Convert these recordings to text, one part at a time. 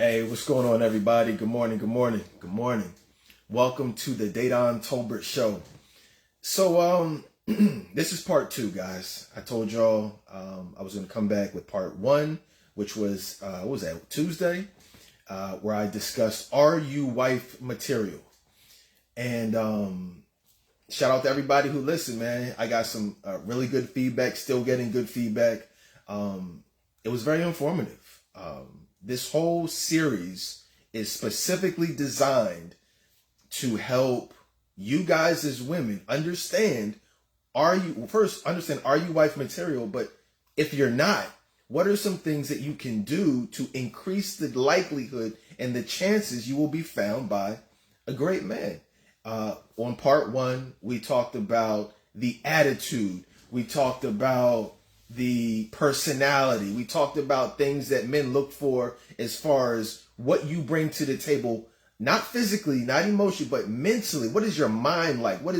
Hey, what's going on, everybody? Good morning, good morning, good morning. Welcome to the Daydon Tolbert Show. So, this is part 2, guys. I told y'all I was going to come back with part 1, which was, what was that, Tuesday? Where I discussed, are you wife material? And shout out to everybody who listened, man. I got some really good feedback, still getting good feedback. It was very informative. This whole series is specifically designed to help you guys as women understand, are you wife material? But if you're not, what are some things that you can do to increase the likelihood and the chances you will be found by a great man? On part 1, we talked about the attitude. We talked about the personality. We talked about things that men look for as far as what you bring to the table, not physically, not emotionally, but mentally. What is your mind like? What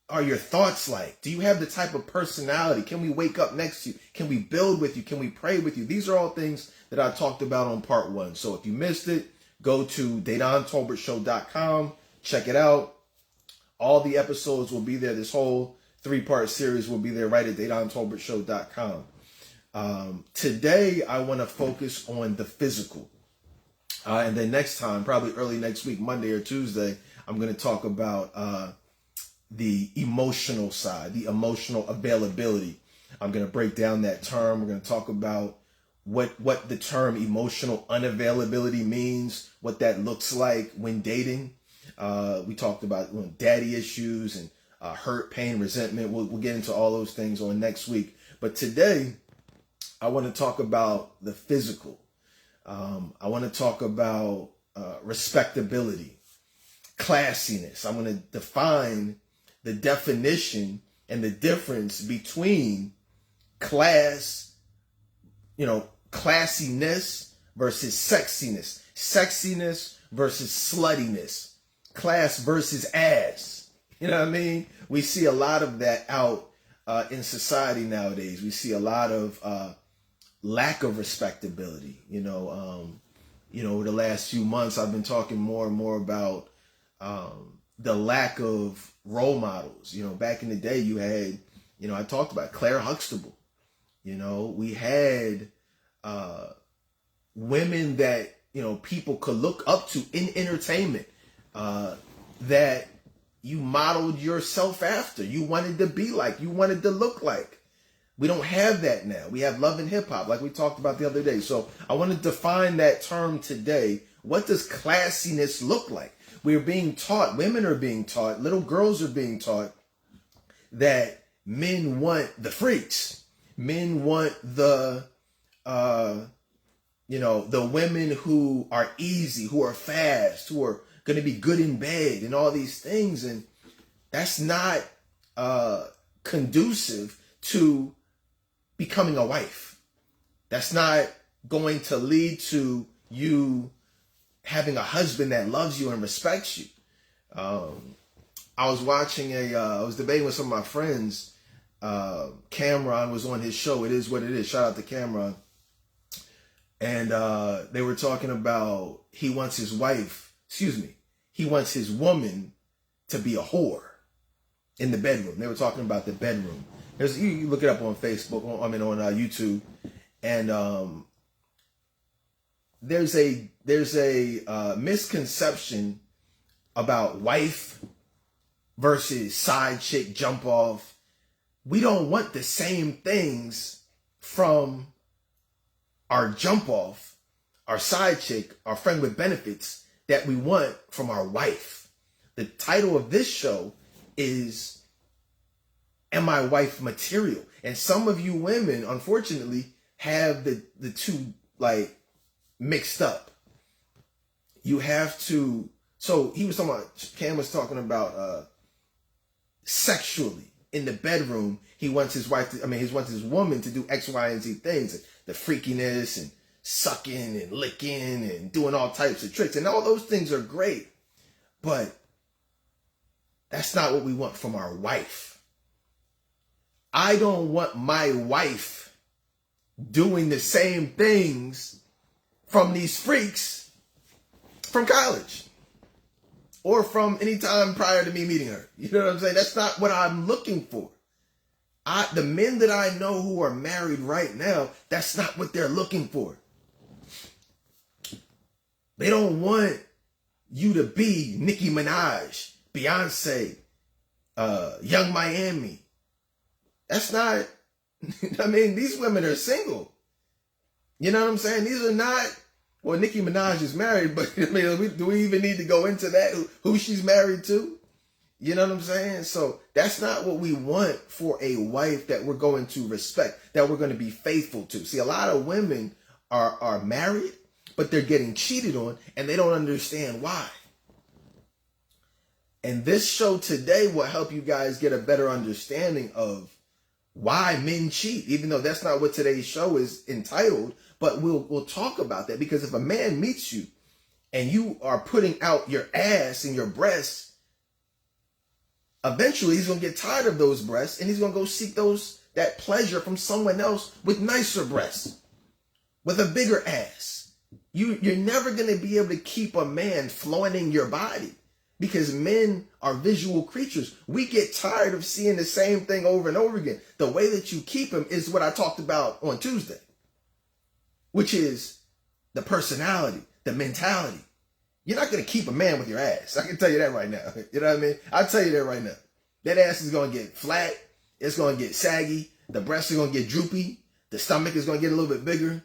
are your thoughts like? Do you have the type of personality? Can we wake up next to you? Can we build with you? Can we pray with you? These are all things that I talked about on part 1. So if you missed it, go to DaydonTolbertShow.com. Check it out. All the episodes will be there. This whole 3-part series will be there right at DaydonTolbertShow.com. Today, I want to focus on the physical. And then next time, probably early next week, Monday or Tuesday, I'm going to talk about the emotional side, the emotional availability. I'm going to break down that term. We're going to talk about what the term emotional unavailability means, what that looks like when dating. We talked about daddy issues and hurt, pain, resentment. We'll get into all those things on next week. But today, I want to talk about the physical. I want to talk about respectability, classiness. I'm going to define the definition and the difference between classiness versus sexiness, sexiness versus sluttiness, class versus ass. You know what I mean? We see a lot of that out in society nowadays. We see a lot of lack of respectability. Over the last few months, I've been talking more and more about the lack of role models. Back in the day, you had, I talked about Claire Huxtable. We had women that, people could look up to in entertainment that you modeled yourself after. You wanted to be like, you wanted to look like. We don't have that now. We have love and hip hop, like we talked about the other day. So I want to define that term today. What does classiness look like? We're being taught, women are being taught, little girls are being taught that men want the freaks. Men want the women who are easy, who are fast, who are going to be good in bed and all these things. And that's not conducive to becoming a wife. That's not going to lead to you having a husband that loves you and respects you. I was watching I was debating with some of my friends. Cameron was on his show. It Is What It Is. Shout out to Cameron. And they were talking about he wants his woman to be a whore in the bedroom. They were talking about the bedroom. You look it up on Facebook, on YouTube, and there's a misconception about wife versus side chick jump off. We don't want the same things from our jump off, our side chick, our friend with benefits that we want from our wife. The title of this show is, Am I Wife Material? And some of you women, unfortunately, have the two mixed up. You have to, so Cam was talking about sexually in the bedroom. He wants his woman to do X, Y, and Z things. The freakiness and sucking and licking and doing all types of tricks. And all those things are great. But that's not what we want from our wife. I don't want my wife doing the same things from these freaks from college or from any time prior to me meeting her. You know what I'm saying? That's not what I'm looking for. The men that I know who are married right now, that's not what they're looking for. They don't want you to be Nicki Minaj, Beyonce, Young Miami. That's not, I mean, these women are single. You know what I'm saying? These are not, well, Nicki Minaj is married, but I mean, do we even need to go into that? Who she's married to? You know what I'm saying? So that's not what we want for a wife that we're going to respect, that we're going to be faithful to. See, a lot of women are married, but they're getting cheated on and they don't understand why. And this show today will help you guys get a better understanding of why men cheat, even though that's not what today's show is entitled, but we'll talk about that, because if a man meets you and you are putting out your ass and your breasts, eventually he's going to get tired of those breasts and he's going to go seek that pleasure from someone else with nicer breasts, with a bigger ass. You're never going to be able to keep a man flaunting your body, because men are visual creatures. We get tired of seeing the same thing over and over again. The way that you keep him is what I talked about on Tuesday, which is the personality, the mentality. You're not going to keep a man with your ass. I can tell you that right now. You know what I mean? I'll tell you that right now. That ass is going to get flat. It's going to get saggy. The breasts are going to get droopy. The stomach is going to get a little bit bigger.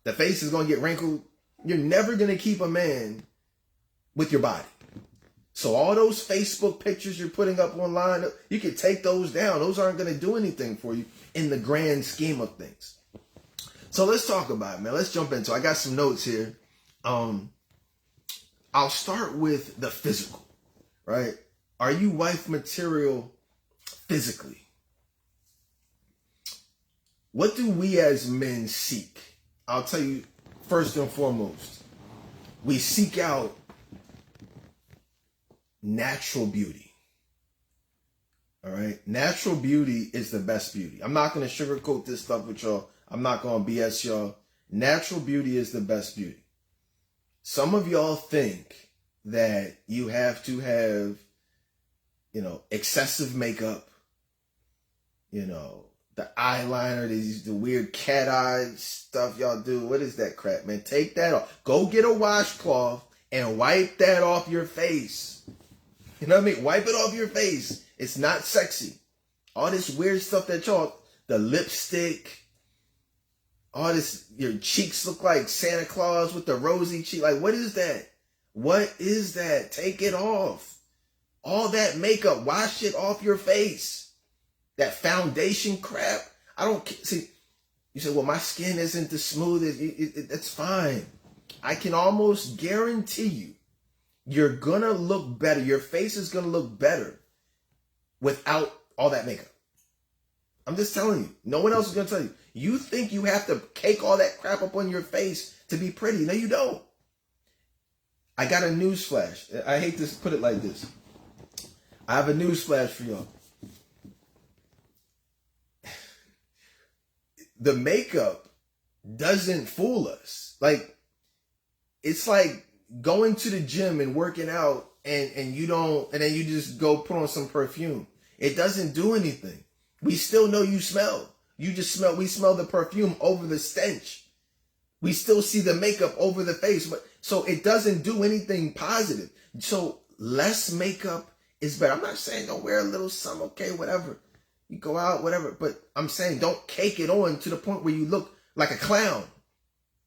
The face is going to get wrinkled. You're never going to keep a man with your body. So all those Facebook pictures you're putting up online, you can take those down. Those aren't going to do anything for you in the grand scheme of things. So let's talk about it, man. Let's jump into it. I got some notes here. I'll start with the physical, right? Are you wife material physically? What do we as men seek? I'll tell you, first and foremost, we seek out natural beauty. All right? Natural beauty is the best beauty. I'm not going to sugarcoat this stuff with y'all. I'm not going to BS y'all. Natural beauty is the best beauty. Some of y'all think that you have to have, excessive makeup, the eyeliner, the weird cat eye stuff y'all do. What is that crap, man? Take that off. Go get a washcloth and wipe that off your face. You know what I mean? Wipe it off your face. It's not sexy. All this weird stuff that y'all, the lipstick, all this, your cheeks look like Santa Claus with the rosy cheek. Like, what is that? What is that? Take it off. All that makeup, wash it off your face. That foundation crap. I don't see. You say, well, my skin isn't as smooth as that's fine. I can almost guarantee you're gonna look better. Your face is gonna look better without all that makeup. I'm just telling you. No one else is gonna tell you. You think you have to cake all that crap up on your face to be pretty. No, you don't. I got a news flash. I hate to put it like this. I have a news flash for y'all. The makeup doesn't fool us. Like, it's like going to the gym and working out and then you just go put on some perfume. It doesn't do anything. We still know you smell. We smell the perfume over the stench. We still see the makeup over the face. But so it doesn't do anything positive. So less makeup is better. I'm not saying don't wear a little some, okay, whatever. You go out, whatever. But I'm saying don't cake it on to the point where you look like a clown.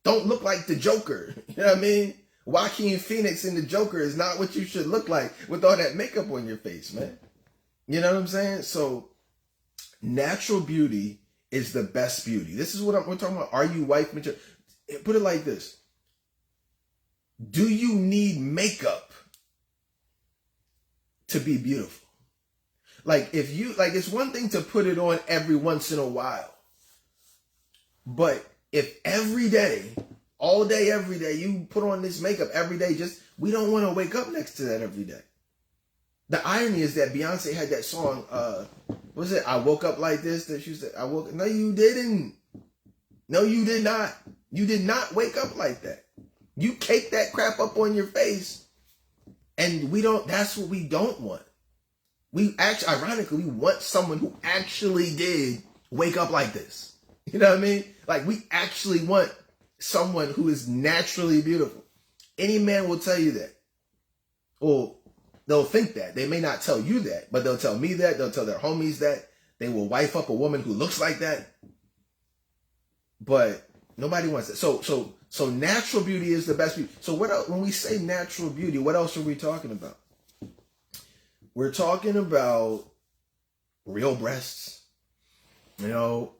Don't look like the Joker. You know what I mean? Joaquin Phoenix in the Joker is not what you should look like with all that makeup on your face, man. You know what I'm saying? So natural beauty is the best beauty. This is what we're talking about. Are you wife material? Put it like this. Do you need makeup to be beautiful? Like it's one thing to put it on every once in a while. But if every day, all day, every day, you put on this makeup every day, we don't want to wake up next to that every day. The irony is that Beyonce had that song, what was it? I woke up like this. That she said, no, you didn't. No, you did not. You did not wake up like that. You cake that crap up on your face. And that's what we don't want. We actually, ironically, we want someone who actually did wake up like this. You know what I mean? Like, we actually want someone who is naturally beautiful. Any man will tell you that. Or they'll think that. They may not tell you that, but they'll tell me that. They'll tell their homies that. They will wife up a woman who looks like that. But nobody wants that. So natural beauty is the best beauty. So what else, when we say natural beauty, what else are we talking about? We're talking about real breasts. Real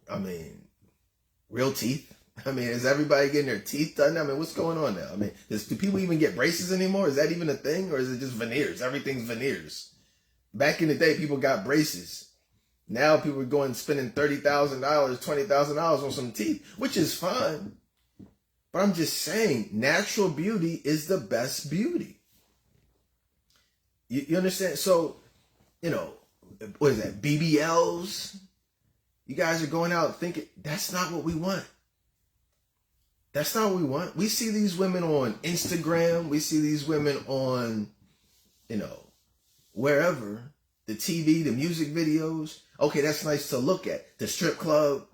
teeth. Is everybody getting their teeth done? What's going on now? Do people even get braces anymore? Is that even a thing? Or is it just veneers? Everything's veneers. Back in the day, people got braces. Now people are going spending $30,000, $20,000 on some teeth, which is fine. But I'm just saying, natural beauty is the best beauty. You understand? So, what is that? BBLs? You guys are going out thinking, that's not what we want. That's not what we want. We see these women on Instagram. We see these women on, wherever. The TV, the music videos. Okay, that's nice to look at. The strip club.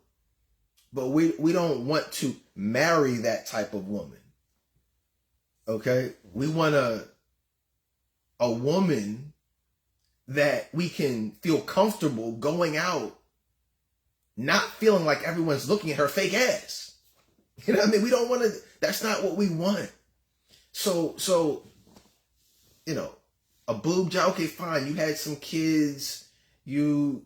But we don't want to marry that type of woman. Okay? We want a woman that we can feel comfortable going out, not feeling like everyone's looking at her fake ass. You know what I mean? We don't want to, that's not what we want. So, a boob job, okay, fine. You had some kids, you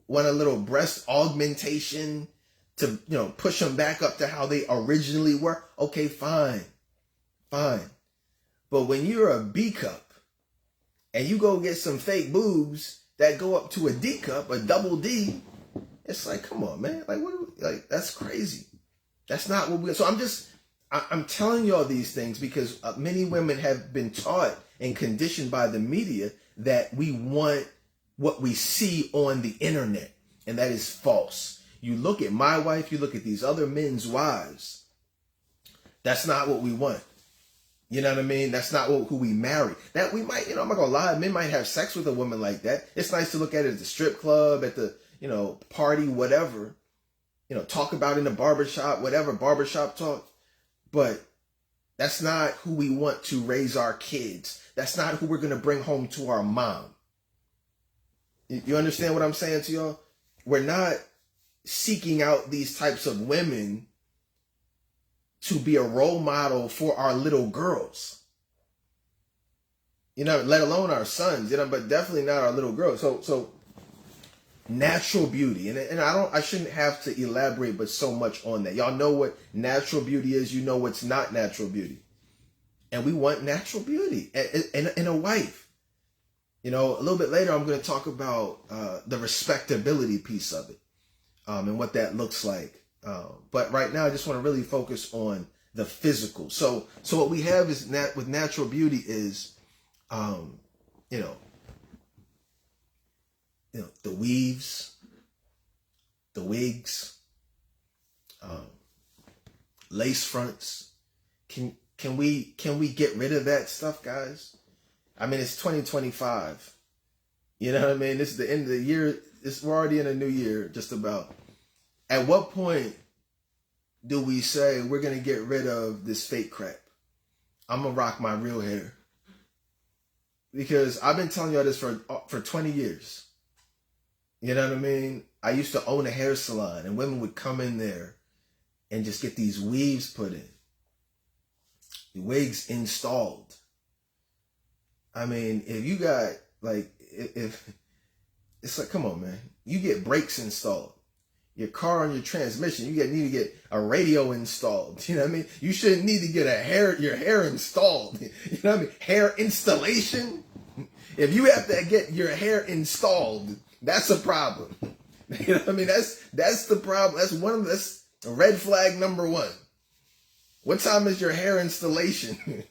want a little breast augmentation to, push them back up to how they originally were. Okay, fine. But when you're a B cup and you go get some fake boobs that go up to a D cup, a double D, it's like, come on, man. That's crazy. That's not what so I'm telling y'all these things because many women have been taught and conditioned by the media that we want what we see on the internet. And that is false. You look at my wife, you look at these other men's wives. That's not what we want. You know what I mean? That's not who we marry. That we might, I'm not gonna lie, men might have sex with a woman like that. It's nice to look at it at the strip club, at the, party, whatever. Talk about in the barbershop, whatever, barbershop talk. But that's not who we want to raise our kids. That's not who we're going to bring home to our mom. You understand what I'm saying to y'all? We're not seeking out these types of women to be a role model for our little girls. Let alone our sons, but definitely not our little girls. So natural beauty. And I shouldn't have to elaborate but so much on that. Y'all know what natural beauty is. You know what's not natural beauty. And we want natural beauty in a wife. A little bit later, I'm going to talk about the respectability piece of it and what that looks like. But right now, I just want to really focus on the physical. So what we have is with natural beauty is, the weaves, the wigs, lace fronts. Can we get rid of that stuff, guys? It's 2025. You know what I mean? This is the end of the year. We're already in a new year, just about. At what point do we say we're going to get rid of this fake crap? I'm going to rock my real hair. Because I've been telling y'all this for 20 years. You know what I mean? I used to own a hair salon and women would come in there and just get these weaves put in. The wigs installed. If you got if it's like, come on, man. You get brakes installed. Your car and your transmission, you need to get a radio installed. You know what I mean? You shouldn't need to get your hair installed. You know what I mean? Hair installation. If you have to get your hair installed, that's a problem. You know what I mean? That's the problem. That's red flag number one. What time is your hair installation?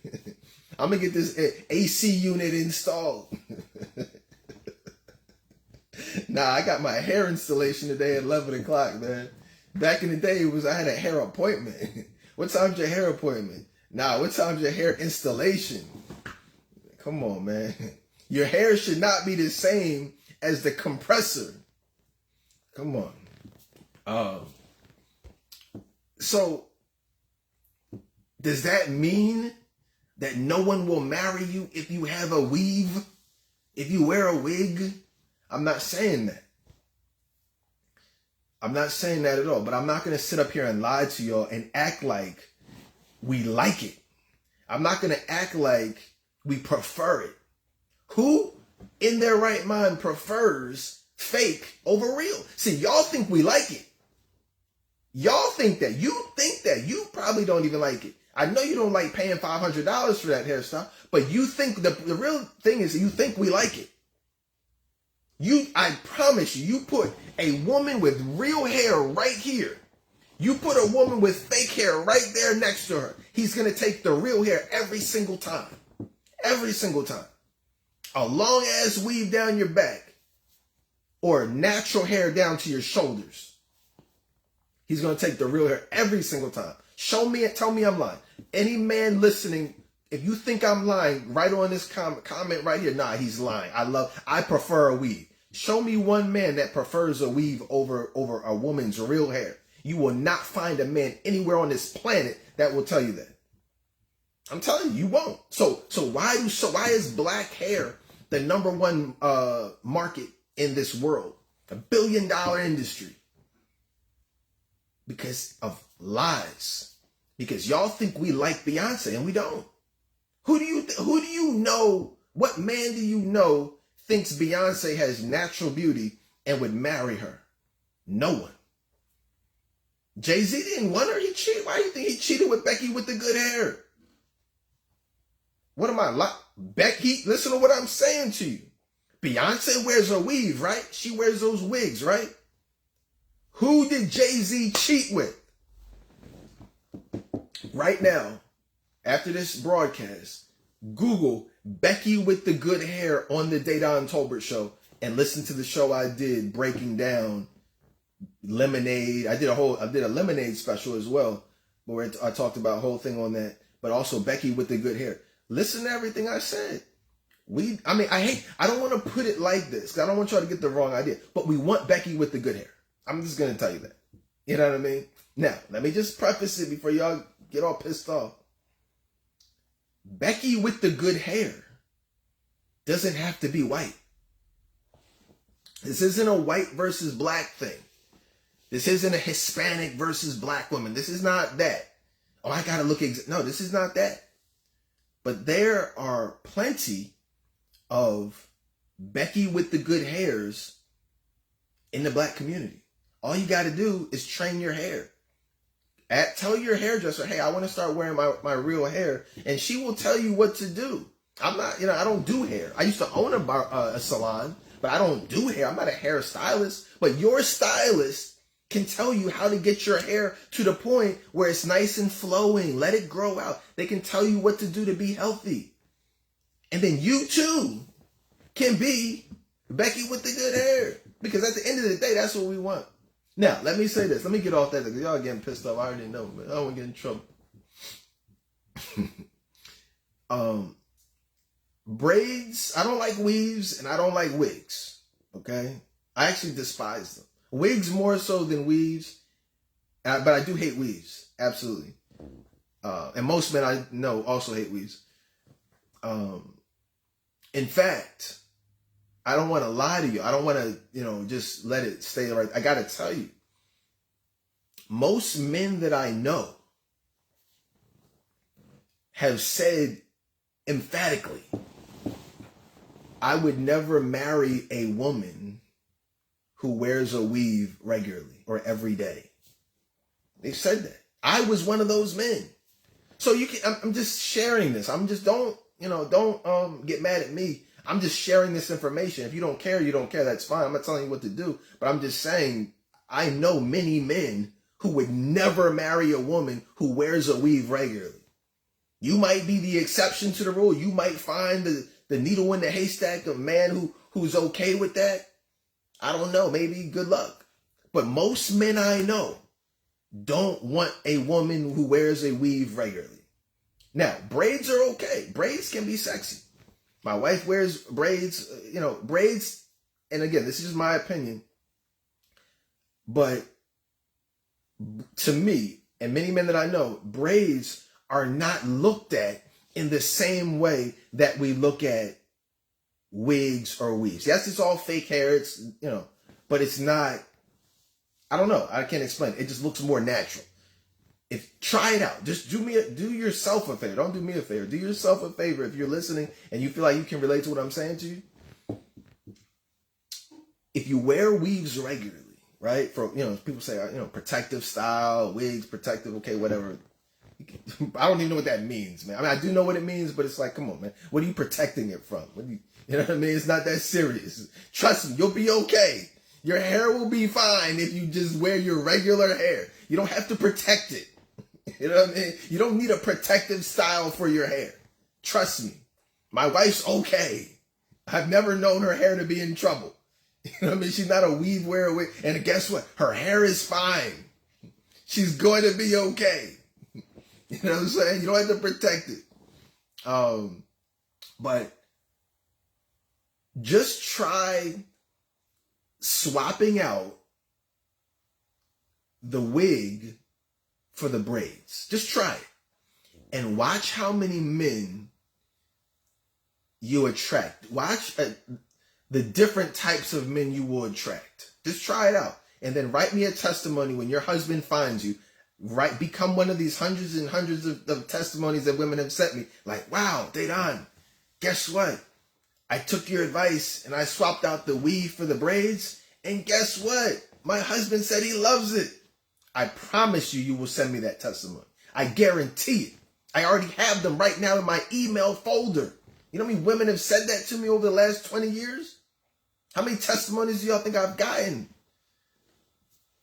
I'm going to get this AC unit installed. Nah, I got my hair installation today at 11 o'clock, man. Back in the day, I had a hair appointment. What time's your hair appointment? Nah, what time's your hair installation? Come on, man. Your hair should not be the same as the compressor. Come on. So, does that mean that no one will marry you if you have a weave? If you wear a wig? I'm not saying that. I'm not saying that at all. But I'm not going to sit up here and lie to y'all and act like we like it. I'm not going to act like we prefer it. Who in their right mind prefers fake over real? See, y'all think we like it. Y'all think that. You think that. You probably don't even like it. I know you don't like paying $500 for that hairstyle, but you think the real thing is you think we like it. I promise you put a woman with real hair right here. You put a woman with fake hair right there next to her. He's going to take the real hair every single time. Every single time. A long ass weave down your back or natural hair down to your shoulders. He's going to take the real hair every single time. Show me and tell me I'm lying. Any man listening, if you think I'm lying, write on this comment right here. Nah, he's lying. I prefer a weave. Show me one man that prefers a weave over a woman's real hair. You will not find a man anywhere on this planet that will tell you that. I'm telling you, you won't. So why is black hair the number one market in this world? $1 billion industry. Because of lies. Because y'all think we like Beyonce and we don't. Who do you know? What man do you know thinks Beyonce has natural beauty and would marry her? No one. Jay-Z didn't want her. He cheated. Why do you think he cheated with Becky with the good hair? What am I like? Becky, listen to what I'm saying to you. Beyonce wears a weave, right? She wears those wigs, right? Who did Jay-Z cheat with? Right now, after this broadcast, Google Becky with the good hair on the Dedan Tolbert show and listen to the show I did breaking down Lemonade. I did a Lemonade special as well, where I talked about a whole thing on that, but also Becky with the good hair. Listen to everything I said. I don't want to put it like this, because I don't want y'all to get the wrong idea, but we want Becky with the good hair. I'm just going to tell you that. You know what I mean? Now, let me just preface it before y'all get all pissed off. Becky with the good hair doesn't have to be white. This isn't a white versus black thing. This isn't a Hispanic versus black woman. This is not that. Oh, I got to look. No, this is not that. But there are plenty of Becky with the good hairs in the black community. All you got to do is train your hair. Tell your hairdresser, hey, I want to start wearing my real hair. And she will tell you what to do. I'm not, I don't do hair. I used to own a salon, but I don't do hair. I'm not a hairstylist. But your stylist can tell you how to get your hair to the point where it's nice and flowing. Let it grow out. They can tell you what to do to be healthy. And then you too can be Becky with the good hair. Because at the end of the day, that's what we want. Now, let me say this. Let me get off that because y'all getting pissed off. I already know, but I don't want to get in trouble. Braids, I don't like weaves and I don't like wigs. Okay? I actually despise them. Wigs more so than weaves, but I do hate weaves. Absolutely. And most men I know also hate weaves. In fact, I don't want to lie to you. I don't want to, just let it stay right. I got to tell you, most men that I know have said emphatically, I would never marry a woman who wears a weave regularly or every day. They've said that. I was one of those men. So I'm just sharing this. Don't get mad at me. I'm just sharing this information. If you don't care, you don't care. That's fine. I'm not telling you what to do. But I'm just saying, I know many men who would never marry a woman who wears a weave regularly. You might be the exception to the rule. You might find the needle in the haystack, a man who's okay with that. I don't know. Maybe good luck. But most men I know don't want a woman who wears a weave regularly. Now, braids are okay. Braids can be sexy. My wife wears braids, braids. And again, this is just my opinion. But to me, and many men that I know, braids are not looked at in the same way that we look at wigs or weaves. Yes, it's all fake hair. It's, but it's not, I don't know. I can't explain it. It just looks more natural. Try it out. Just do yourself a favor. Don't do me a favor. Do yourself a favor. If you're listening and you feel like you can relate to what I'm saying to you, if you wear weaves regularly, right? For, people say, protective style, wigs, protective, okay, whatever. I don't even know what that means, man. I mean, I do know what it means, but it's like, come on, man. What are you protecting it from? You know what I mean? It's not that serious. Trust me, you'll be okay. Your hair will be fine if you just wear your regular hair. You don't have to protect it. You know what I mean? You don't need a protective style for your hair. Trust me. My wife's okay. I've never known her hair to be in trouble. You know what I mean? She's not a weave wearer. And guess what? Her hair is fine. She's going to be okay. You know what I'm saying? You don't have to protect it. But just try swapping out the wig for the braids. Just try it. And watch how many men you attract. Watch the different types of men you will attract. Just try it out. And then write me a testimony when your husband finds you. Become one of these hundreds and hundreds of testimonies that women have sent me. Like, wow, Dedan, guess what? I took your advice and I swapped out the weave for the braids. And guess what? My husband said he loves it. I promise you will send me that testimony. I guarantee it. I already have them right now in my email folder. You know how many women have said that to me over the last 20 years? How many testimonies do y'all think I've gotten?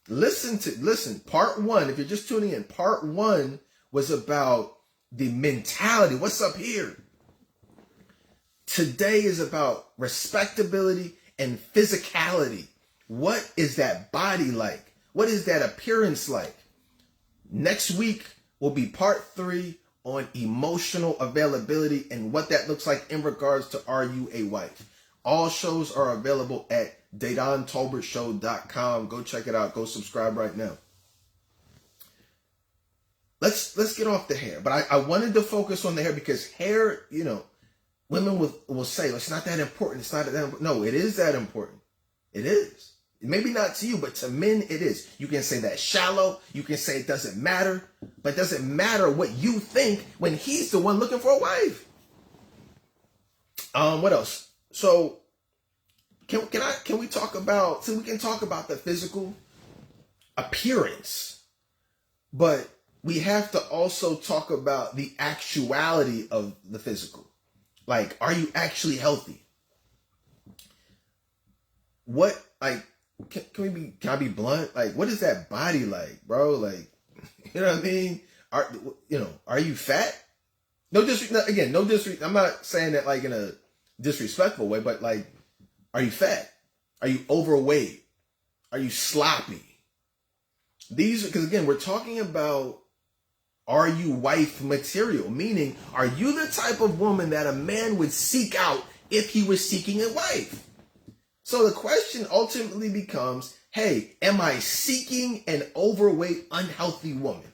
Listen, part one, if you're just tuning in, part one was about the mentality. What's up here? Today is about respectability and physicality. What is that body like? What is that appearance like? Next week will be part 3 on emotional availability and what that looks like in regards to Are You a Wife? All shows are available at DadanTolbertShow.com. Go check it out. Go subscribe right now. Let's get off the hair. But I wanted to focus on the hair because hair, women will say, it's not that important. It's not that important. No, it is that important. It is. Maybe not to you, but to men, it is. You can say that's shallow. You can say it doesn't matter. But it doesn't matter what you think when he's the one looking for a wife. What else? So, can we talk about, we can talk about the physical appearance, but we have to also talk about the actuality of the physical. Like, are you actually healthy? What, like, can I be blunt? Like, what is that body like, bro? Like, you know what I mean? Are you fat? No disrespect. Again, no disrespect. I'm not saying that like in a disrespectful way, but like, are you fat? Are you overweight? Are you sloppy? Because again, we're talking about, are you wife material? Meaning, are you the type of woman that a man would seek out if he was seeking a wife? So the question ultimately becomes, hey, am I seeking an overweight, unhealthy woman?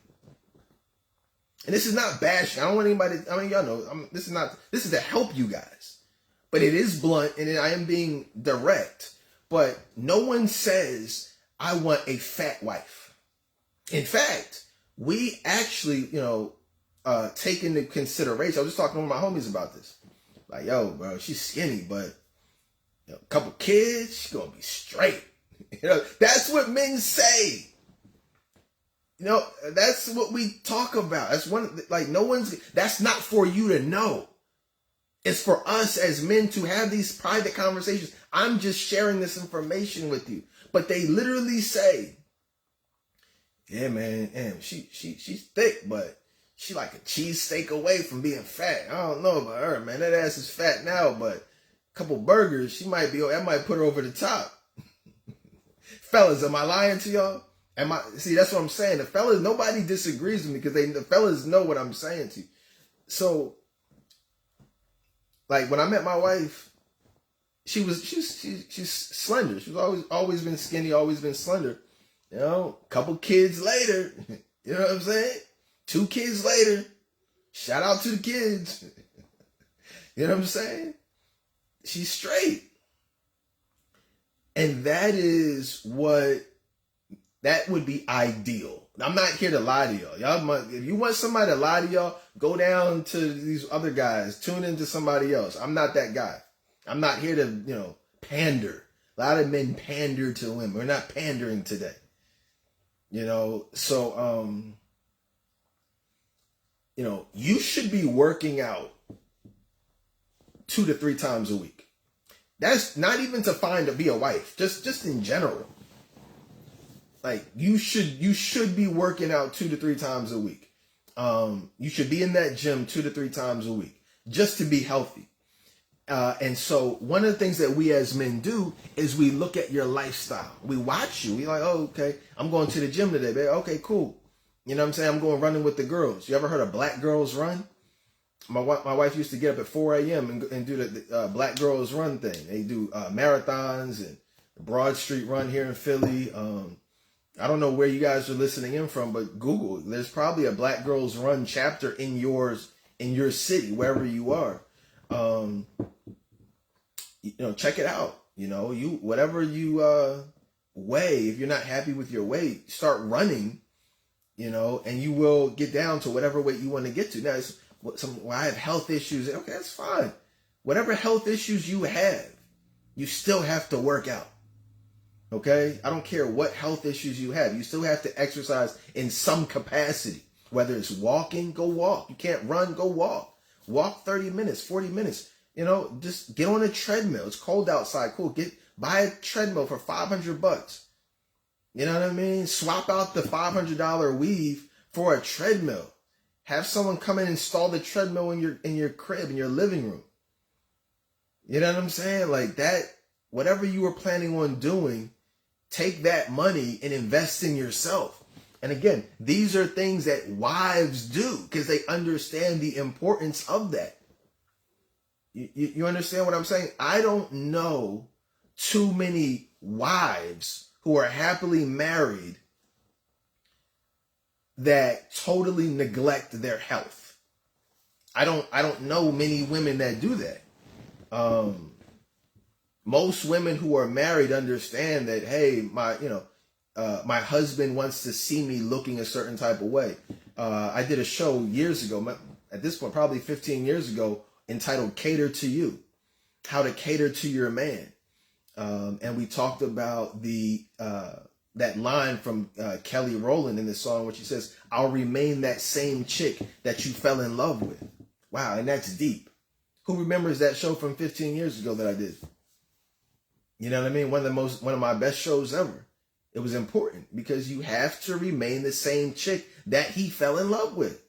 And this is not bashing. I don't want anybody, y'all know, this is to help you guys. But it is blunt and I am being direct. But no one says, I want a fat wife. In fact, we actually, take into consideration, I was just talking to my homies about this. Like, yo, bro, she's skinny, but a couple kids, she's gonna be straight. That's what men say. That's what we talk about. That's that's not for you to know. It's for us as men to have these private conversations. I'm just sharing this information with you. But they literally say, yeah, man, she's thick, but she like a cheesesteak away from being fat. I don't know about her, man. That ass is fat now, but couple burgers, that might put her over the top. Fellas, am I lying to y'all? See, that's what I'm saying. The fellas, nobody disagrees with me because the fellas know what I'm saying to you. So, like when I met my wife, she's slender. She's always been skinny, always been slender. You know, couple kids later, you know what I'm saying? 2 kids later, shout out to the kids. You know what I'm saying? She's straight. And that would be ideal. I'm not here to lie to y'all. If you want somebody to lie to y'all, go down to these other guys. Tune into somebody else. I'm not that guy. I'm not here to, pander. A lot of men pander to women. We're not pandering today. So, you should be working out 2 to 3 times a week. That's not even to be a wife, just in general. Like you should be working out 2 to 3 times a week. You should be in that gym 2 to 3 times a week just to be healthy. And so one of the things that we as men do is we look at your lifestyle. We watch you. We like, oh, okay, I'm going to the gym today, babe. Okay, cool. You know what I'm saying? I'm going running with the girls. You ever heard of Black Girls Run? My wife used to get up at 4 a.m. and do the Black Girls Run thing. They do marathons and the Broad Street Run here in Philly. I don't know where you guys are listening in from, but Google. There's probably a Black Girls Run chapter in your city, wherever you are. Check it out. Whatever you weigh, if you're not happy with your weight, start running. And you will get down to whatever weight you want to get to. Now, I have health issues. Okay, that's fine. Whatever health issues you have, you still have to work out. Okay? I don't care what health issues you have. You still have to exercise in some capacity. Whether it's walking, go walk. You can't run, go walk. Walk 30 minutes, 40 minutes. Just get on a treadmill. It's cold outside. Cool. Buy a treadmill for $500. You know what I mean? Swap out the $500 weave for a treadmill. Have someone come and install the treadmill in your crib, in your living room. You know what I'm saying? Like that, whatever you were planning on doing, take that money and invest in yourself. And again, these are things that wives do because they understand the importance of that. You understand what I'm saying? I don't know too many wives who are happily married that totally neglect their health. I don't know many women that do that. Most women who are married understand that, hey, my husband wants to see me looking a certain type of way. I did a show years ago, at this point, probably 15 years ago, entitled Cater to You, how to cater to your man. And we talked about that line from Kelly Rowland in the song where she says, I'll remain that same chick that you fell in love with. Wow, and that's deep. Who remembers that show from 15 years ago that I did? You know what I mean? One of my best shows ever. It was important because you have to remain the same chick that he fell in love with.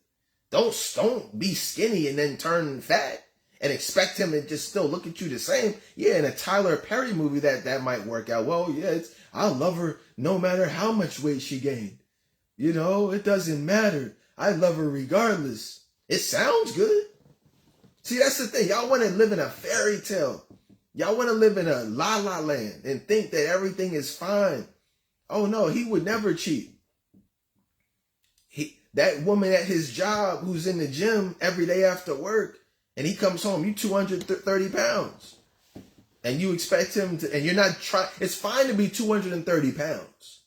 Don't be skinny and then turn fat and expect him to just still look at you the same. Yeah, in a Tyler Perry movie that might work out. Well, yeah, I'll love her no matter how much weight she gained. It doesn't matter. I love her regardless. It sounds good. See, that's the thing. Y'all want to live in a fairy tale. Y'all want to live in a la la land and think that everything is fine. Oh no, he would never cheat. That woman at his job who's in the gym every day after work and he comes home, you 230 pounds. And you expect him to, and you're not trying, it's fine to be 230 pounds.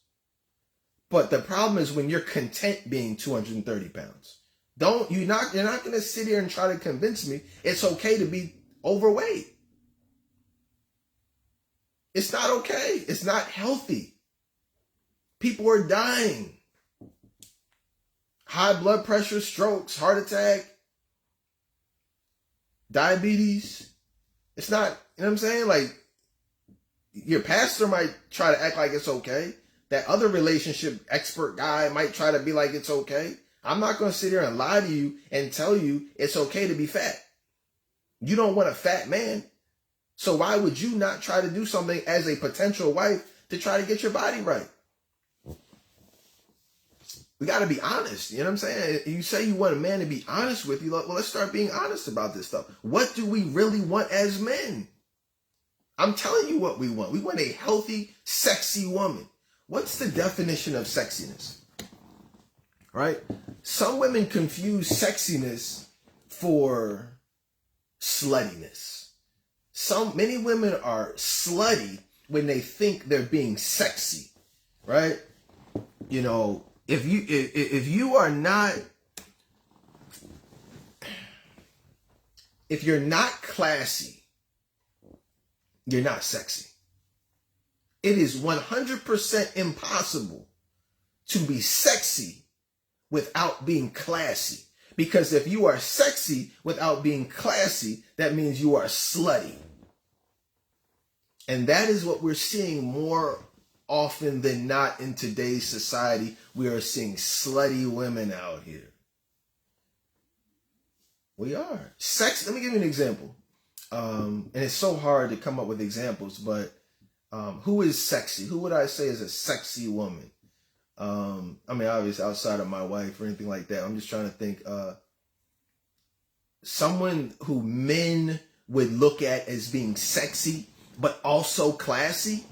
But the problem is when you're content being 230 pounds. You're not going to sit here and try to convince me it's okay to be overweight. It's not okay. It's not healthy. People are dying. High blood pressure, strokes, heart attack, diabetes. It's not, you know what I'm saying? Like, your pastor might try to act like it's okay. That other relationship expert guy might try to be like it's okay. I'm not going to sit here and lie to you and tell you it's okay to be fat. You don't want a fat man. So why would you not try to do something as a potential wife to try to get your body right? We got to be honest. You know what I'm saying? You say you want a man to be honest with you. Well, let's start being honest about this stuff. What do we really want as men? I'm telling you what we want. We want a healthy, sexy woman. What's the definition of sexiness? Right? Some women confuse sexiness for sluttiness. Many women are slutty when they think they're being sexy, right? You know, if you're not classy, you're not sexy. It is 100% impossible to be sexy without being classy. Because if you are sexy without being classy, that means you are slutty. And that is what we're seeing more often than not in today's society. We are seeing slutty women out here. We are. Let me give you an example. And it's so hard to come up with examples, but who is sexy? Who would I say is a sexy woman? I mean, obviously outside of my wife or anything like that. I'm just trying to think. Someone who men would look at as being sexy, but also classy.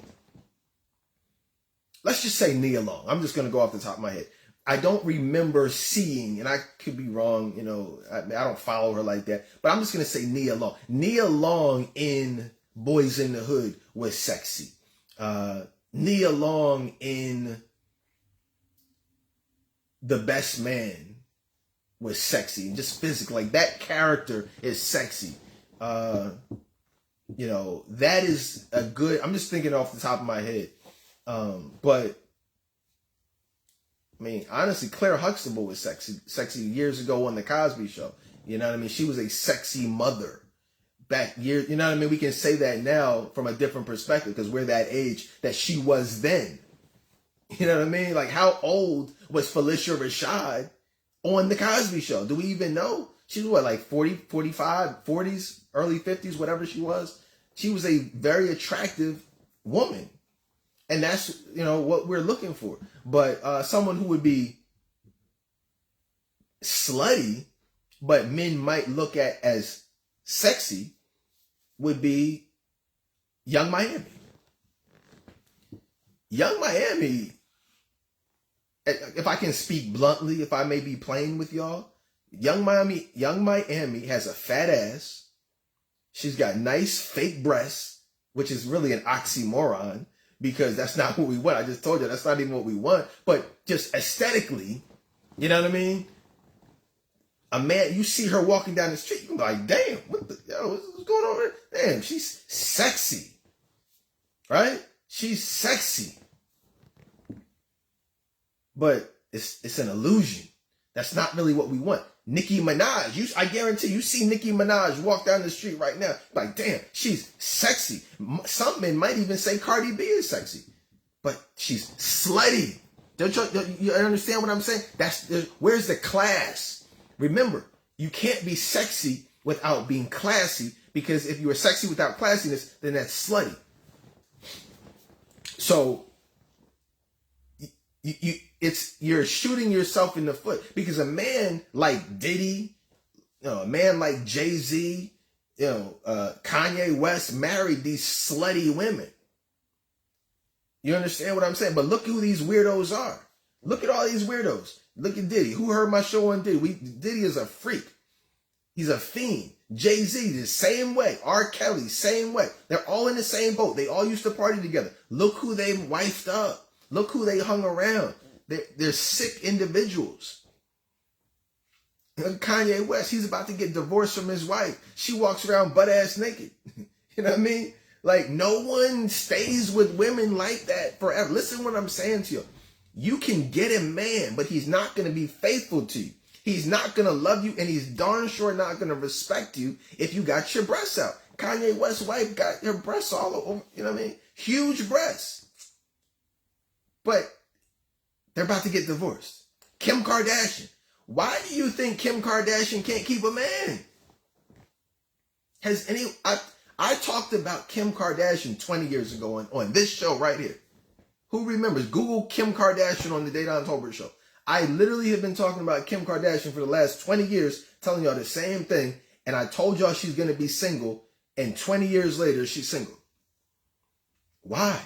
Let's just say Nia Long. I'm just going to go off the top of my head. I don't remember seeing, and I could be wrong, you know, I don't follow her like that, but I'm just going to say Nia Long. Nia Long in Boys in the Hood was sexy. Nia Long in The Best Man was sexy, and just physically, like that character is sexy. You know, that is a good, I'm just thinking off the top of my head. But I mean, honestly, Claire Huxtable was sexy years ago on the Cosby Show. You know what I mean? She was a sexy mother back years. You know what I mean? We can say that now from a different perspective because we're that age that she was then. You know what I mean? Like, how old was Felicia Rashad on the Cosby Show? Do we even know? She was what, like 40, 45, 40s, early 50s, whatever she was. She was a very attractive woman. And that's, you know, what we're looking for. But someone who would be slutty, but men might look at as sexy, would be Young Miami. Young Miami, if I can speak bluntly, if I may be playing with y'all, Young Miami has a fat ass. She's got nice fake breasts, which is really an oxymoron. Because that's not what we want. I just told you that's not even what we want. But just aesthetically, you know what I mean? A man, you see her walking down the street, you can be like, damn, what's going on here? Damn, she's sexy. Right? She's sexy. But it's an illusion. That's not really what we want. Nicki Minaj, I guarantee you see Nicki Minaj walk down the street right now, like, damn, she's sexy. Some men might even say Cardi B is sexy, but she's slutty. Don't you understand what I'm saying? Where's the class? Remember, you can't be sexy without being classy, because if you are sexy without classiness, then that's slutty. So you're shooting yourself in the foot, because a man like Diddy, you know, a man like Jay-Z, you know, Kanye West married these slutty women. You understand what I'm saying? But look who these weirdos are. Look at all these weirdos. Look at Diddy. Who heard my show on Diddy? Diddy is a freak. He's a fiend. Jay-Z, the same way. R. Kelly, same way. They're all in the same boat. They all used to party together. Look who they wifed up. Look who they hung around. They're sick individuals. Kanye West, he's about to get divorced from his wife. She walks around butt ass naked. You know what I mean? Like, no one stays with women like that forever. Listen to what I'm saying to you. You can get a man, but he's not going to be faithful to you. He's not going to love you, and he's darn sure not going to respect you if you got your breasts out. Kanye West's wife got her breasts all over, you know what I mean? Huge breasts. But they're about to get divorced. Kim Kardashian. Why do you think Kim Kardashian can't keep a man? I talked about Kim Kardashian 20 years ago on this show right here. Who remembers? Google Kim Kardashian on the Dayton Tolbert show. I literally have been talking about Kim Kardashian for the last 20 years, telling y'all the same thing. And I told y'all she's going to be single. And 20 years later, she's single. Why?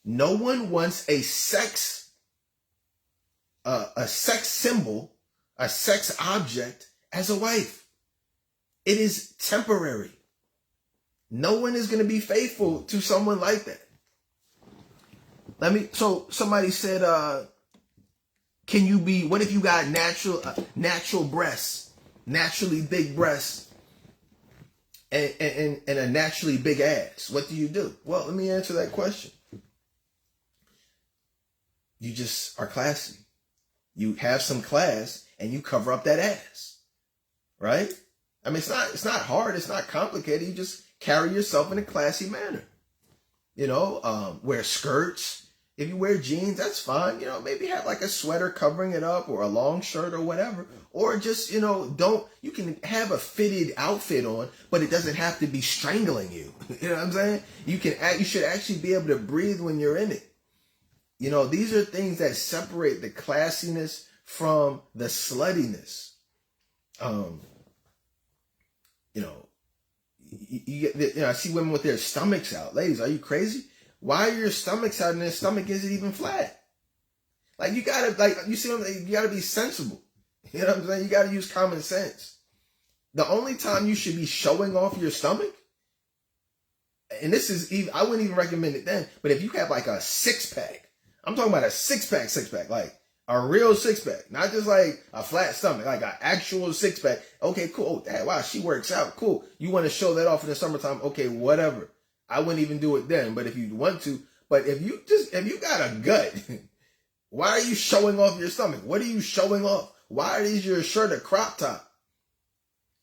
No one wants a sex symbol, a sex object as a wife. It is temporary. No one is going to be faithful to someone like that. So somebody said, what if you got natural breasts, naturally big breasts, and a naturally big ass? What do you do? Well, let me answer that question. You just are classy. You have some class and you cover up that ass, right? I mean, it's not hard. It's not complicated. You just carry yourself in a classy manner. Wear skirts. If you wear jeans, that's fine. Maybe have like a sweater covering it up or a long shirt or whatever. Or just, you can have a fitted outfit on, but it doesn't have to be strangling you. You know what I'm saying? You should actually be able to breathe when you're in it. These are things that separate the classiness from the sluttiness. I see women with their stomachs out. Ladies, are you crazy? Why are your stomachs out and their stomach isn't even flat? Like, you gotta, you gotta be sensible. You know what I'm saying? You gotta use common sense. The only time you should be showing off your stomach, and this is even, I wouldn't even recommend it then, but if you have like a 6-pack, I'm talking about a 6-pack, like a real 6-pack, not just like a flat stomach, like an actual 6-pack. Okay, cool. Oh, wow, she works out. Cool. You want to show that off in the summertime? Okay, whatever. I wouldn't even do it then, but if you want to, but if you got a gut, why are you showing off your stomach? What are you showing off? Why is your shirt a crop top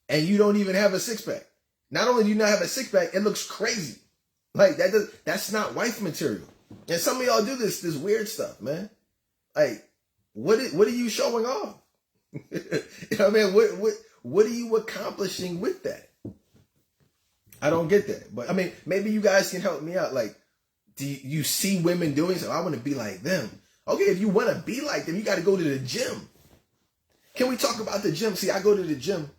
and you don't even have a 6-pack? Not only do you not have a 6-pack, it looks crazy. Like that's not wife material. And some of y'all do this weird stuff, man. Like, what are you showing off? You know what I mean? What are you accomplishing with that? I don't get that. But I mean, maybe you guys can help me out. Like, do you see women doing something? I want to be like them. Okay, if you want to be like them, you got to go to the gym. Can we talk about the gym? See, I go to the gym.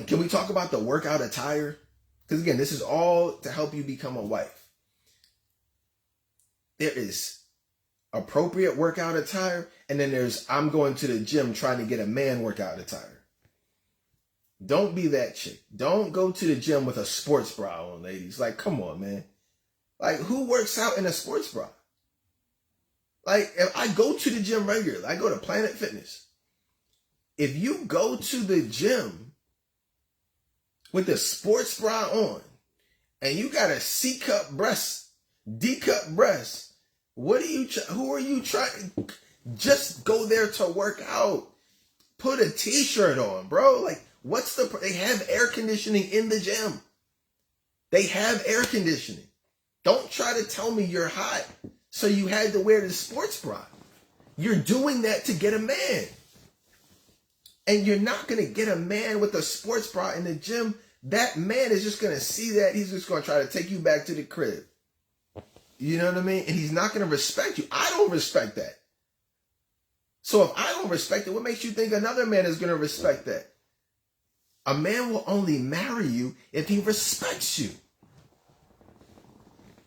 Can we talk about the workout attire? Because again, this is all to help you become a wife. There is appropriate workout attire, and then there's I'm going to the gym trying to get a man workout attire. Don't be that chick. Don't go to the gym with a sports bra on, ladies. Like, come on, man. Like, who works out in a sports bra? Like, if I go to the gym regularly, I go to Planet Fitness. If you go to the gym with the sports bra on and you got a C-cup breast, D-cup breast, who are you trying? Just go there to work out. Put a t-shirt on, bro. Like, they have air conditioning in the gym. They have air conditioning. Don't try to tell me you're hot, so you had to wear the sports bra. You're doing that to get a man. And you're not going to get a man with a sports bra in the gym. That man is just going to see that. He's just going to try to take you back to the crib. You know what I mean? And he's not going to respect you. I don't respect that. So if I don't respect it, what makes you think another man is going to respect that? A man will only marry you if he respects you.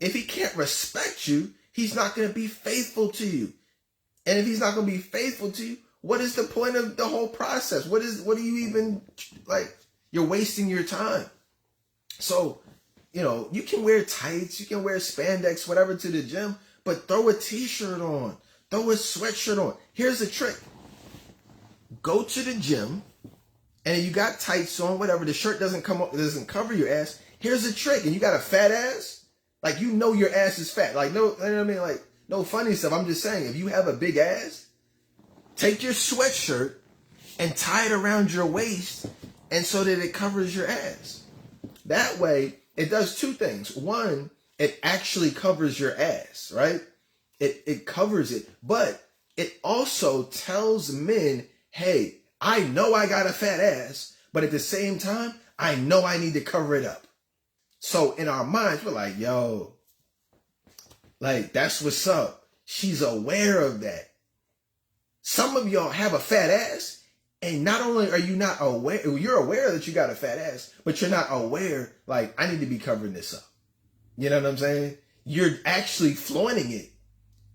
If he can't respect you, he's not going to be faithful to you. And if he's not going to be faithful to you, what is the point of the whole process? What are you even, like, you're wasting your time. So, you can wear tights, you can wear spandex, whatever to the gym, but throw a t-shirt on, throw a sweatshirt on. Here's the trick. Go to the gym, and you got tights on, whatever, the shirt doesn't cover your ass. Here's the trick. And you got a fat ass, like, your ass is fat. Like, no, you know what I mean? Like, no funny stuff. I'm just saying, if you have a big ass, take your sweatshirt and tie it around your waist, and so that it covers your ass. That way, it does two things. One, it actually covers your ass, right? It covers it, but it also tells men, hey, I know I got a fat ass, but at the same time, I know I need to cover it up. So in our minds, we're like, yo, like, that's what's up. she's aware of that. Some of y'all have a fat ass, and not only are you not aware, you're aware that you got a fat ass, but you're not aware, like, I need to be covering this up. You know what I'm saying? You're actually flaunting it.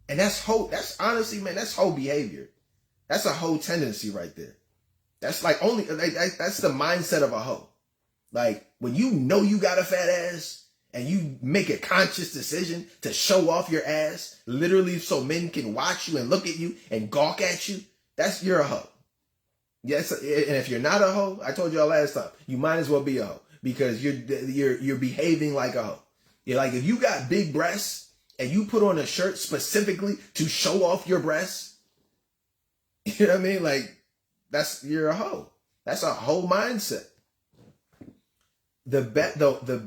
And that's honestly, man, that's whole behavior. That's a whole tendency right there. That's like that's the mindset of a hoe. Like, when you know you got a fat ass and you make a conscious decision to show off your ass, literally so men can watch you and look at you and gawk at you, you're a hoe. Yes, and if you're not a hoe, I told y'all last time, you might as well be a hoe because you're behaving like a hoe. You're like, if you got big breasts and you put on a shirt specifically to show off your breasts, you know what I mean? Like, you're a hoe. That's a hoe mindset. The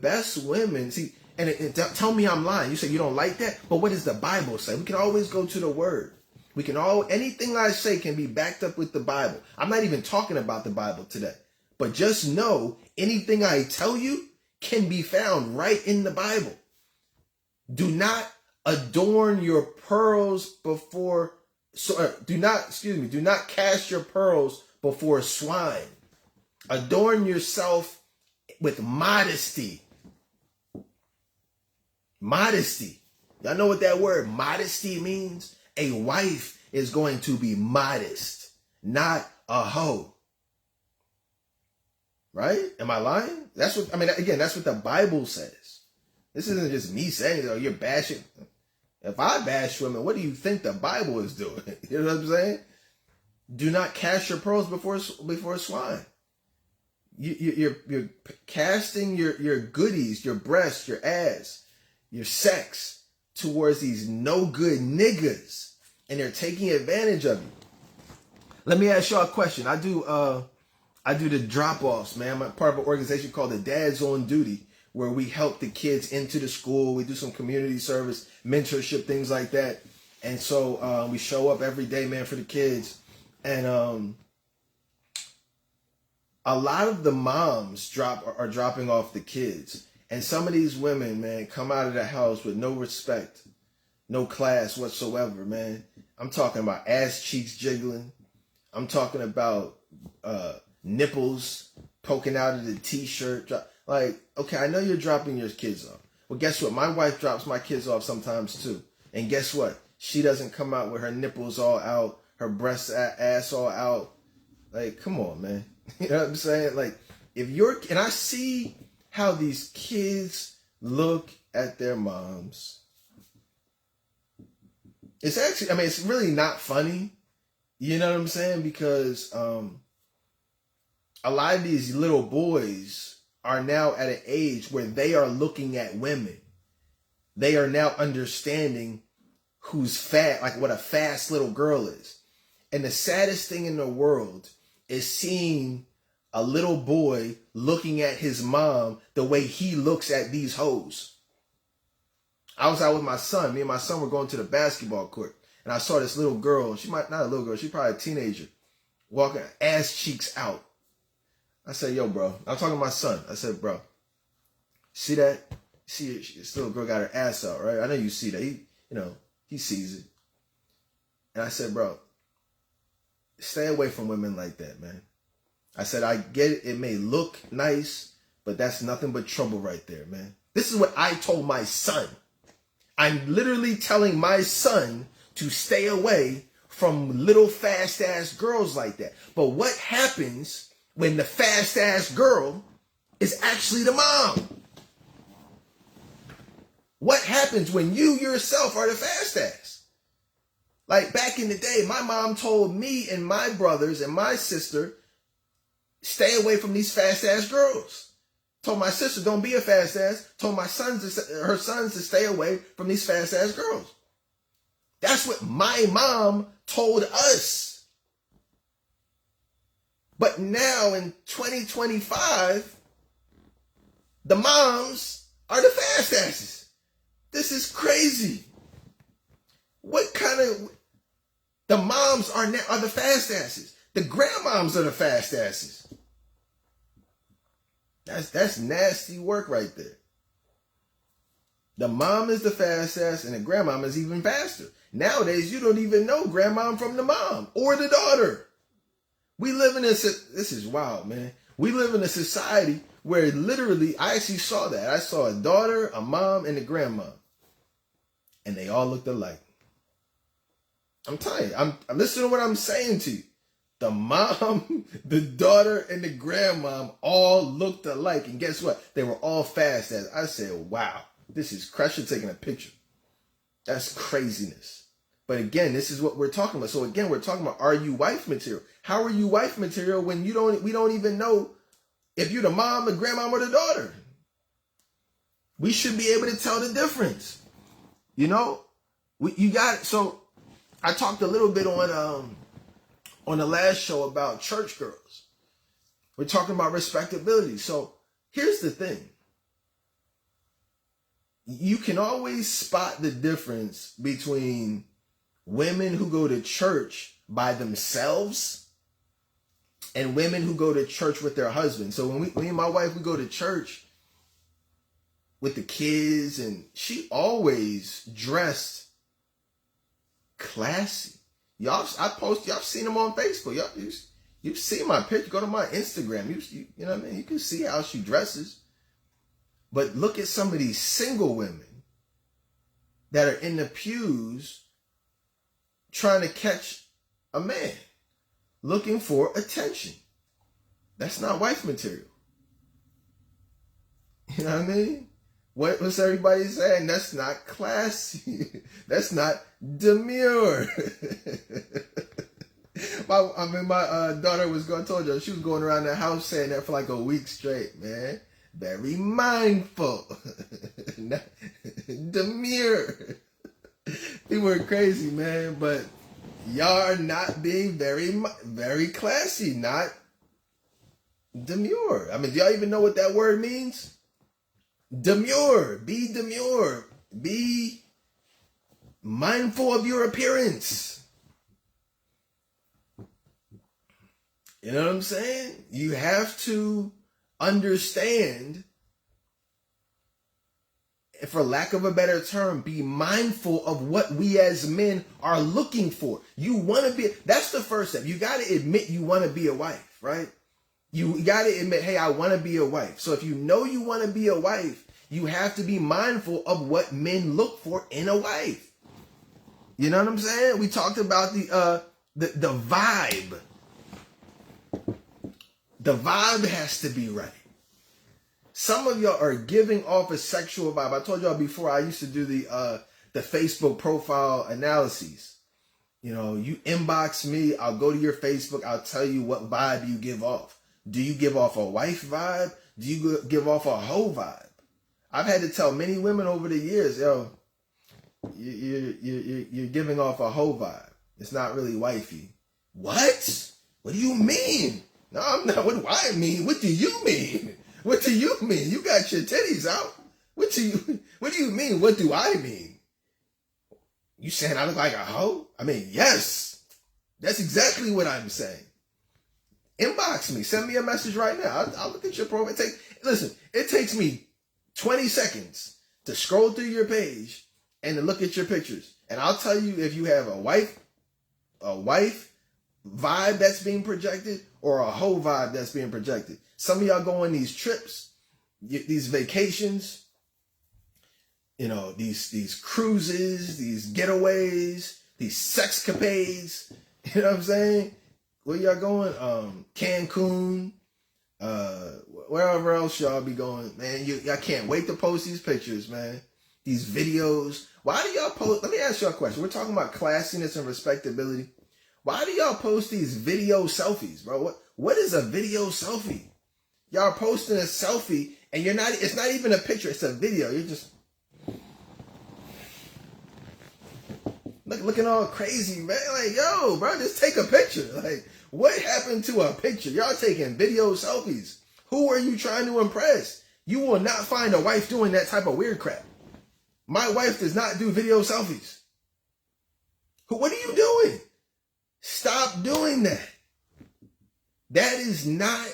best women, see, and tell me I'm lying. You say you don't like that, but what does the Bible say? We can always go to the Word. Anything I say can be backed up with the Bible. I'm not even talking about the Bible today, but just know anything I tell you can be found right in the Bible. Do not adorn your pearls before. Do not cast your pearls before swine. Adorn yourself with modesty. Modesty. Y'all know what that word modesty means? A wife is going to be modest, not a hoe. Right? Am I lying? That's what the Bible says. This isn't just me saying, oh, you're bashing. If I bash women, what do you think the Bible is doing? You know what I'm saying? Do not cast your pearls before swine. You're casting your goodies, your breasts, your ass, your sex towards these no good niggas, and they're taking advantage of you. Let me ask y'all a question. I do the drop-offs, man. I'm part of an organization called the Dads on Duty, where we help the kids into the school. We do some community service, mentorship, things like that. And so we show up every day, man, for the kids. And a lot of the moms are dropping off the kids. And some of these women, man, come out of the house with no respect, no class whatsoever, man. I'm talking about ass cheeks jiggling. I'm talking about nipples poking out of the t-shirt. Like, okay, I know you're dropping your kids off. Well, guess what? My wife drops my kids off sometimes too. And guess what? She doesn't come out with her nipples all out, her breasts, ass all out. Like, come on, man. You know what I'm saying? Like, and I see how these kids look at their moms. It's actually, it's really not funny. You know what I'm saying? Because a lot of these little boys are now at an age where they are looking at women. They are now understanding who's fat, like what a fast little girl is. And the saddest thing in the world is seeing a little boy looking at his mom the way he looks at these hoes. I was out with my son. Me and my son were going to the basketball court. And I saw this little girl. She might not a little girl. She's probably a teenager. Walking ass cheeks out. I said, yo, bro. I'm talking to my son. I said, bro. See that? See, this little girl got her ass out, right? I know you see that. He sees it. And I said, bro, stay away from women like that, man. I said, I get it. It may look nice, but that's nothing but trouble right there, man. This is what I told my son. I'm literally telling my son to stay away from little fast-ass girls like that. But what happens when the fast-ass girl is actually the mom? What happens when you yourself are the fast-ass? Like back in the day, my mom told me and my brothers and my sister, stay away from these fast-ass girls. Told my sister, don't be a fast-ass. Told her sons to stay away from these fast-ass girls. That's what my mom told us. But now in 2025, the moms are the fast-asses. This is crazy. The moms are the fast-asses. The grandmoms are the fast-asses. That's nasty work right there. The mom is the fast ass and the grandmama is even faster. Nowadays, you don't even know grandma from the mom or the daughter. We live in this is wild, man. We live in a society where literally, I actually saw that. I saw a daughter, a mom, and a grandma. And they all looked alike. I'm telling you, I'm listening to what I'm saying to you. The mom, the daughter, and the grandma all looked alike. And guess what? They were all fast as I said, wow, this is Crusher taking a picture. That's craziness. But again, this is what we're talking about. So again, we're talking about, are you wife material? How are you wife material when we don't even know if you're the mom, the grandma, or the daughter? We should be able to tell the difference. You know, you got it. So I talked a little bit on the last show about church girls. We're talking about respectability. So here's the thing. You can always spot the difference between women who go to church by themselves and women who go to church with their husbands. So when me and my wife, we go to church with the kids, and she always dressed classy. Y'all seen them on Facebook. You've seen my picture. Go to my Instagram. You know what I mean? You can see how she dresses. But look at some of these single women that are in the pews trying to catch a man, looking for attention. That's not wife material. You know what I mean? What's everybody saying? That's not classy. That's not demure. My daughter told you, she was going around the house saying that for like a week straight, man. Very mindful. Demure. People are crazy, man, but y'all are not being very, very classy, not demure. I mean, do y'all even know what that word means? Demure. Be demure. Be mindful of your appearance. You know what I'm saying? You have to understand, for lack of a better term, be mindful of what we as men are looking for. You want to be, that's the first step. You got to admit you want to be a wife, right? You got to admit, hey, I want to be a wife. So if you know you want to be a wife, you have to be mindful of what men look for in a wife. You know what I'm saying? We talked about the vibe. The vibe has to be right. Some of y'all are giving off a sexual vibe. I told y'all before, I used to do the Facebook profile analyses. You know, you inbox me, I'll go to your Facebook, I'll tell you what vibe you give off. Do you give off a wife vibe? Do you give off a hoe vibe? I've had to tell many women over the years, yo, you're giving off a hoe vibe. It's not really wifey. What? What do you mean? No, I'm not. What do I mean? What do you mean? What do you mean? You got your titties out. What do you mean? What do I mean? You saying I look like a hoe? I mean, yes. That's exactly what I'm saying. Inbox me. Send me a message right now. I'll look at your profile. It takes me 20 seconds to scroll through your page and to look at your pictures. And I'll tell you if you have a wife vibe that's being projected or a hoe vibe that's being projected. Some of y'all go on these trips, these vacations, you know, these cruises, these getaways, these sexcapades. You know what I'm saying? Where y'all going? Cancun, wherever else y'all be going, man. Y'all can't wait to post these pictures, man. These videos. Why do y'all post? Let me ask y'all a question. We're talking about classiness and respectability. Why do y'all post these video selfies, bro? What is a video selfie? Y'all posting a selfie and it's not even a picture, it's a video. You're just looking all crazy, man. Like, yo, bro, just take a picture. Like, what happened to a picture? Y'all taking video selfies. Who are you trying to impress? You will not find a wife doing that type of weird crap. My wife does not do video selfies. What are you doing? Stop doing that. That is not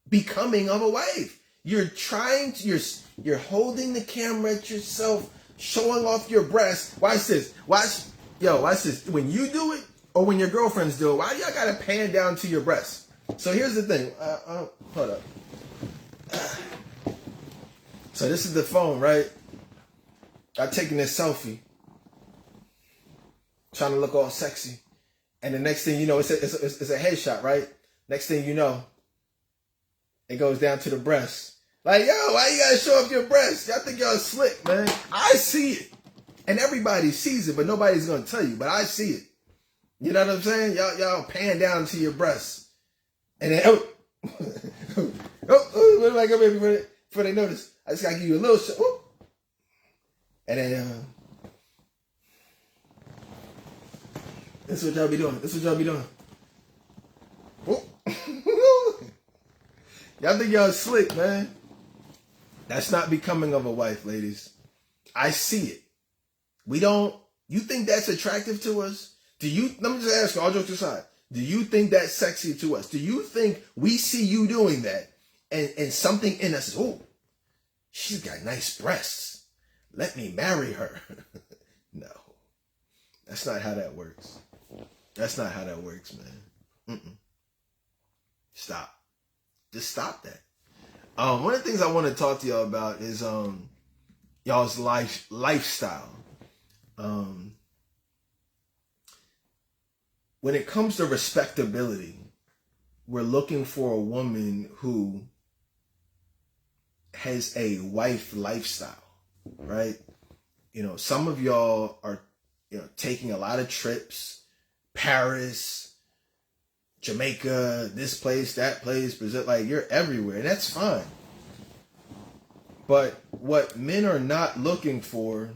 becoming of a wife. You're holding the camera at yourself, showing off your breasts. Watch this. Watch this. When you do it or when your girlfriends do it, why do y'all gotta pan down to your breasts? So here's the thing. Hold up. So this is the phone, right? I'm taking this selfie, trying to look all sexy, and the next thing you know, it's a headshot, right? Next thing you know, it goes down to the breasts. Like, yo, why you gotta show off your breasts? Y'all think y'all slick, man? I see it, and everybody sees it, but nobody's gonna tell you. But I see it. You know what I'm saying? Y'all pan down to your breasts, and then what do I go before they notice? I just gotta give you a little shot. And then, this is what y'all be doing. Y'all think y'all slick, man. That's not becoming of a wife, ladies. I see it. You think that's attractive to us? Let me just ask you, all jokes aside, do you think that's sexy to us? Do you think we see you doing that and something in us, oh, she's got nice breasts. Let me marry her. No, that's not how that works. That's not how that works, man. Stop. Just stop that. One of the things I want to talk to y'all about is y'all's lifestyle. When it comes to respectability, we're looking for a woman who has a wife lifestyle, right? You know, some of y'all are, taking a lot of trips, Paris, Jamaica, this place, that place, Brazil, like you're everywhere, and that's fine. But what men are not looking for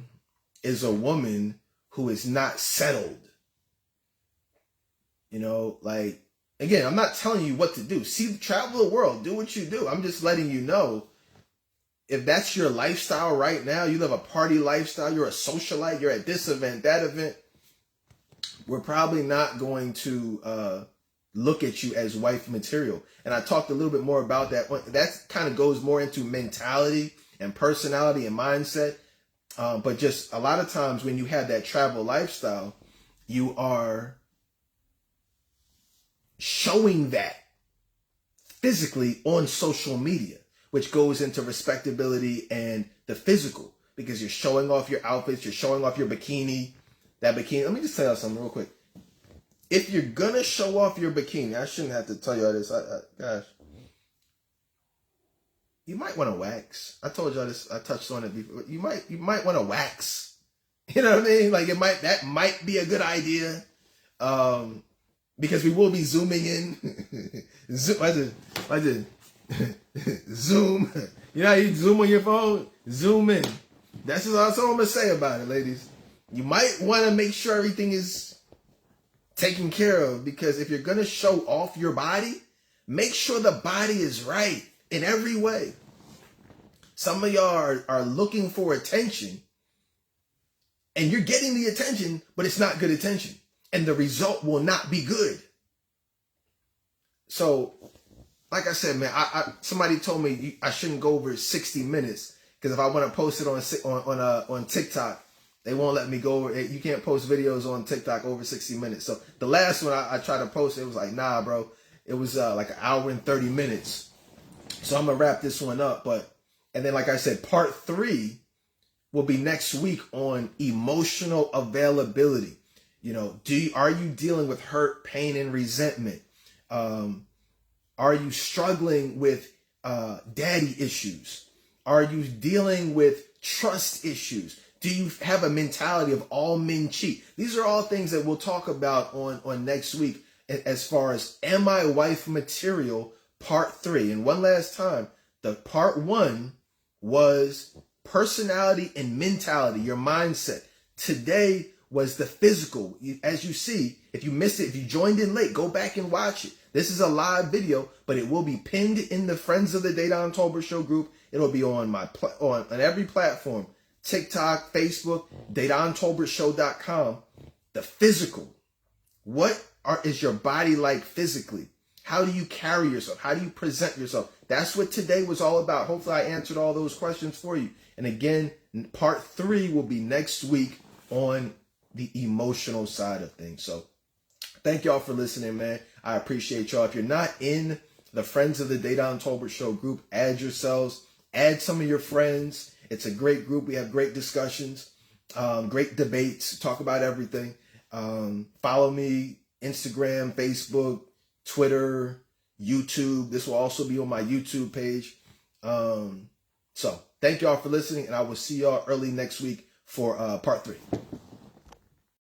is a woman who is not settled. Like, again, I'm not telling you what to do. Travel the world, do what you do. I'm just letting you know, if that's your lifestyle right now, you live a party lifestyle, you're a socialite, you're at this event, that event, we're probably not going to look at you as wife material. And I talked a little bit more about that. That kind of goes more into mentality and personality and mindset. But just a lot of times when you have that travel lifestyle, you are showing that physically on social media, which goes into respectability and the physical, because you're showing off your outfits, you're showing off your bikini. That bikini, let me just tell you something real quick. If you're gonna show off your bikini, I shouldn't have to tell you all this. Gosh, you might want to wax. I told y'all this. I touched on it before. You might want to wax. You know what I mean? Like that might be a good idea, because we will be zooming in. Zoom. You know how you zoom on your phone? Zoom in. That's all I'm gonna say about it, ladies. You might want to make sure everything is taken care of, because if you're going to show off your body, make sure the body is right in every way. Some of y'all are looking for attention, and you're getting the attention, but it's not good attention, and the result will not be good. So, like I said, man, somebody told me I shouldn't go over 60 minutes, because if I want to post it on TikTok, they won't let me go over. You can't post videos on TikTok over 60 minutes. So the last one I tried to post, it was like, nah, bro. It was like an hour and 30 minutes. So I'm going to wrap this one up. And then, like I said, part 3 will be next week on emotional availability. Are you dealing with hurt, pain, and resentment? Are you struggling with daddy issues? Are you dealing with trust issues? Do you have a mentality of all men cheat? These are all things that we'll talk about on next week, as far as Am I Wife Material Part 3. And one last time, the Part 1 was personality and mentality, your mindset. Today was the physical. As you see, if you missed it, if you joined in late, go back and watch it. This is a live video, but it will be pinned in the Friends of the Dedan Tolbert Show group. It'll be on on every platform. TikTok, Facebook, DedanTolbertShow.com. The physical. What is your body like physically? How do you carry yourself? How do you present yourself? That's what today was all about. Hopefully I answered all those questions for you. And again, Part 3 will be next week on the emotional side of things. So thank y'all for listening, man. I appreciate y'all. If you're not in the Friends of the Dayton Tolbert Show group, add yourselves. Add some of your friends. It's a great group. We have great discussions, great debates, talk about everything. Follow me, Instagram, Facebook, Twitter, YouTube. This will also be on my YouTube page. So thank y'all for listening, and I will see y'all early next week for part 3.